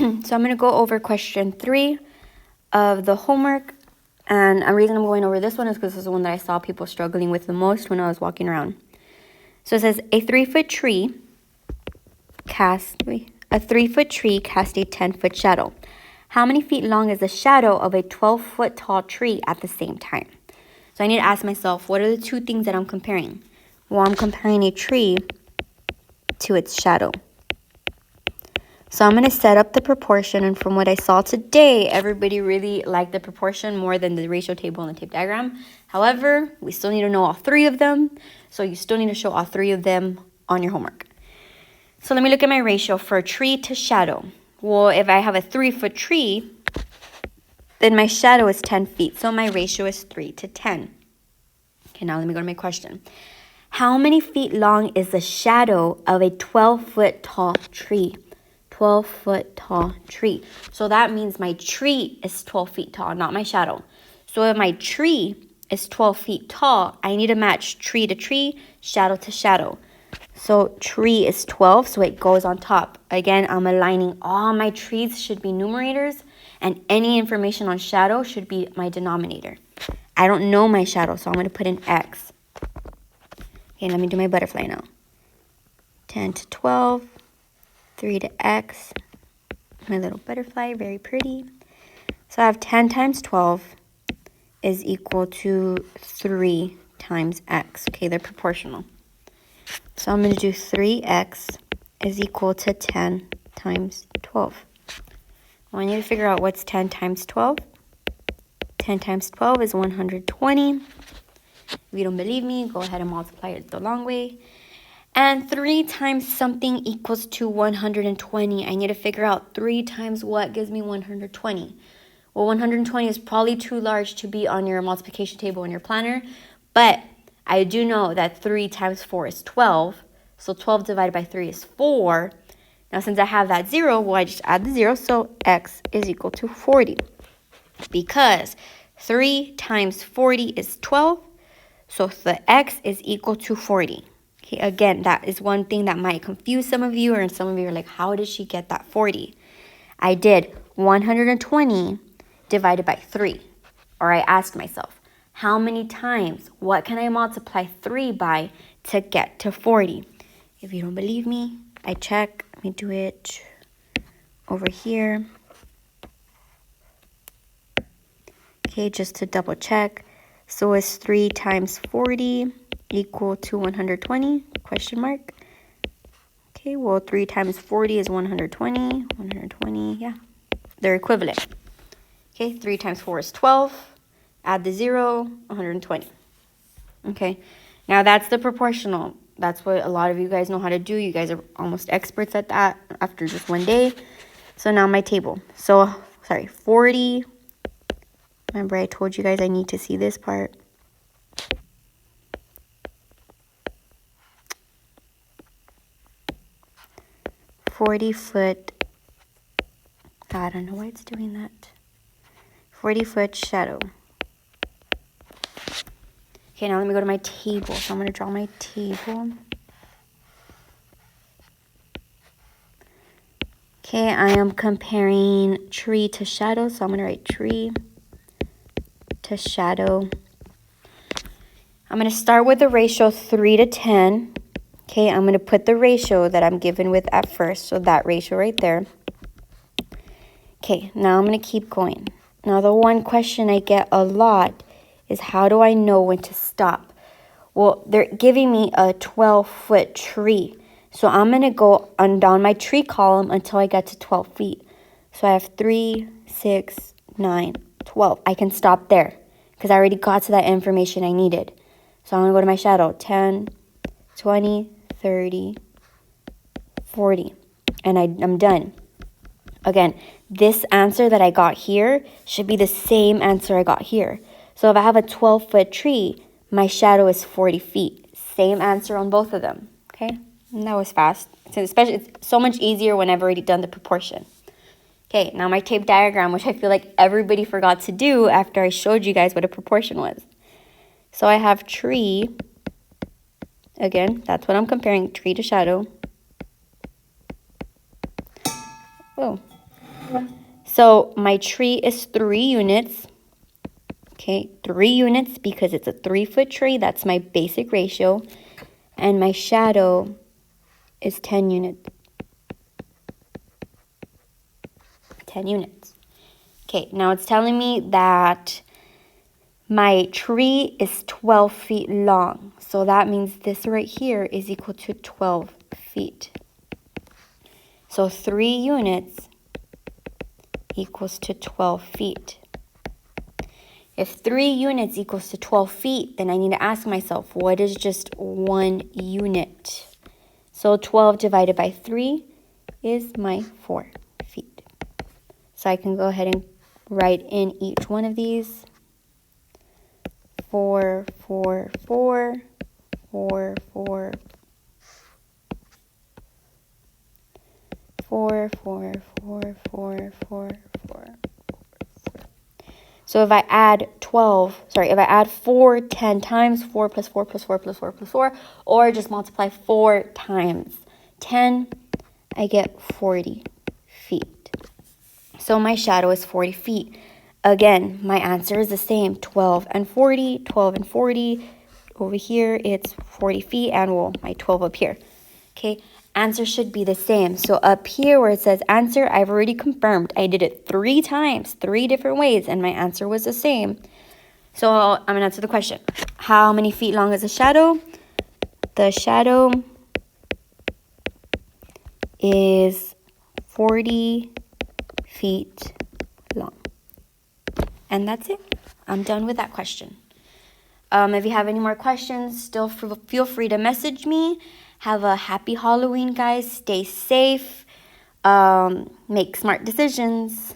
So I'm going to go over question 3 of the homework. And the reason I'm going over this one is because this is the one that I saw people struggling with the most when I was walking around. So it says a 3-foot tree casts a 10-foot shadow. How many feet long is the shadow of a 12-foot tall tree at the same time? So I need to ask myself, what are the two things that I'm comparing? Well, I'm comparing a tree to its shadow. So I'm going to set up the proportion, and from what I saw today, everybody really liked the proportion more than the ratio table and the tape diagram. However, we still need to know all 3 of them, so you still need to show all 3 of them on your homework. So let me look at my ratio for tree to shadow. Well, if I have a 3-foot tree, then my shadow is 10 feet, so my ratio is 3 to 10. Okay, now let me go to my question. How many feet long is the shadow of a 12-foot tall tree? 12-foot tall tree. So that means my tree is 12 feet tall, not my shadow. So if my tree is 12 feet tall, I need to match tree to tree, shadow to shadow. So tree is 12, so it goes on top. Again, I'm aligning all my trees should be numerators, and any information on shadow should be my denominator. I don't know my shadow, so I'm going to put in X. Okay, let me do my butterfly now. 10 to 12. 3 to X, my little butterfly, very pretty. So I have 10 times 12 is equal to 3 times X. Okay, they're proportional. So I'm going to do 3X is equal to 10 times 12. Well, I need to figure out what's 10 times 12. 10 times 12 is 120. If you don't believe me, go ahead and multiply it the long way. And 3 times something equals to 120. I need to figure out 3 times what gives me 120. Well, 120 is probably too large to be on your multiplication table in your planner. But I do know that 3 times 4 is 12. So 12 divided by 3 is 4. Now, since I have that 0, well, I just add the 0. So X is equal to 40. Because 3 times 40 is 12. So the X is equal to 40. Okay, again, that is one thing that might confuse some of you, or some of you are like, how did she get that 40? I did 120 divided by 3. Or I asked myself, how many times, what can I multiply 3 by to get to 40? If you don't believe me, I check. Let me do it over here. Okay, just to double check. So is 3 times 40 equal to 120? Question mark. Okay, well, 3 times 40 is 120. 120, yeah. They're equivalent. Okay, 3 times 4 is 12. Add the 0, 120. Okay, now that's the proportional. That's what a lot of you guys know how to do. You guys are almost experts at that after just one day. So now my table. So, 40. Remember, I told you guys I need to see this part. $40-foot, I don't know why it's doing that. 40-foot shadow. Okay, now let me go to my table. So I'm going to draw my table. Okay, I am comparing tree to shadow. So I'm going to write tree to shadow. I'm going to start with the ratio 3 to 10. Okay, I'm going to put the ratio that I'm given with at first. So that ratio right there. Okay, now I'm going to keep going. Now, the one question I get a lot is, how do I know when to stop? Well, they're giving me a 12-foot tree. So I'm going to go down my tree column until I get to 12 feet. So I have 3, 6, 9, 12. I can stop there because I already got to that information I needed. So I'm going to go to my shadow. 10, 20, 30, 40. And I'm done. Again, this answer that I got here should be the same answer I got here. So if I have a 12-foot tree, my shadow is 40 feet. Same answer on both of them. Okay? And that was fast. Especially, it's so much easier when I've already done the proportion. Okay, now my tape diagram, which I feel like everybody forgot to do after I showed you guys what a proportion was. So I have tree. Again, that's what I'm comparing, tree to shadow. Oh, So my tree is 3 units. Okay, 3 units because it's a 3-foot tree. That's my basic ratio. And my shadow is 10 units. 10 units. Okay, now it's telling me that my tree is 12 feet long. So that means this right here is equal to 12 feet. So 3 units equals to 12 feet. If 3 units equals to 12 feet, then I need to ask myself, what is just 1 unit? So 12 divided by 3 is my 4 feet. So I can go ahead and write in each one of these. 4, 4, 4, 4, 4, 4, 4, 4, 4, 4, 4. So if I add 4 10 times, 4 plus 4 plus 4 plus 4 plus 4, or just multiply 4 times 10, I get 40 feet. So my shadow is 40 feet. Again, my answer is the same, 12 and 40, 12 and 40. Over here, it's 40 feet, and well, my 12 up here. Okay, answer should be the same. So up here where it says answer, I've already confirmed. I did it 3 times, 3 different ways, and my answer was the same. So I'm going to answer the question. How many feet long is a shadow? The shadow is 40 feet long. And that's it. I'm done with that question. If you have any more questions, still feel free to message me. Have a happy Halloween, guys. Stay safe. Make smart decisions.